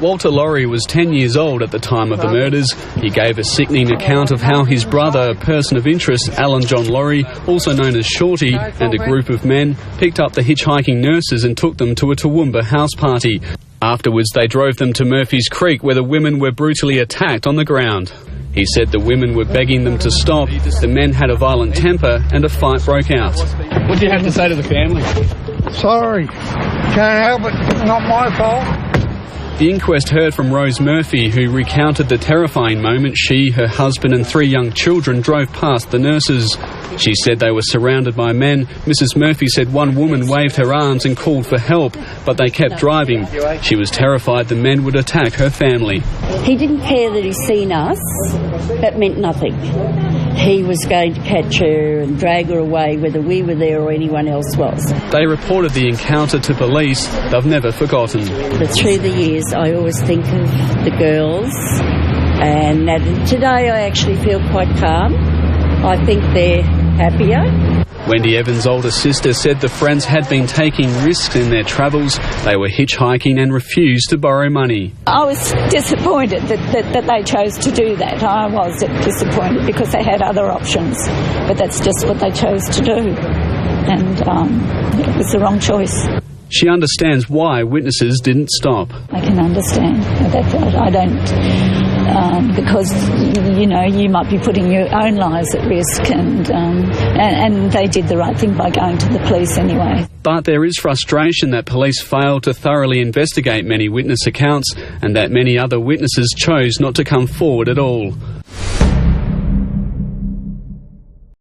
Walter Laurie was 10 years old at the time of the murders. He gave a sickening account of how his brother, a person of interest, Alan John Laurie, also known as Shorty, and a group of men picked up the hitchhiking nurses and took them to a Toowoomba house party. Afterwards, they drove them to Murphy's Creek, where the women were brutally attacked on the ground. He said the women were begging them to stop, the men had a violent temper, and a fight broke out. What do you have to say to the family? Sorry. Can't help it. It's not my fault. The inquest heard from Rose Murphy, who recounted the terrifying moment she, her husband and 3 young children drove past the nurses. She said they were surrounded by men. Mrs. Murphy said one woman waved her arms and called for help, but they kept driving. She was terrified the men would attack her family. He didn't care that he'd seen us. That meant nothing. He was going to catch her and drag her away, whether we were there or anyone else was. They reported the encounter to police. They've never forgotten. But through the years, I always think of the girls, and today I actually feel quite calm. I think they're happier. Wendy Evans' older sister said the friends had been taking risks in their travels. They were hitchhiking and refused to borrow money. I was disappointed that they chose to do that. I was disappointed because they had other options, but that's just what they chose to do, and it was the wrong choice. She understands why witnesses didn't stop. I can understand that. I don't, because, you know, you might be putting your own lives at risk, and they did the right thing by going to the police anyway. But there is frustration that police failed to thoroughly investigate many witness accounts and that many other witnesses chose not to come forward at all.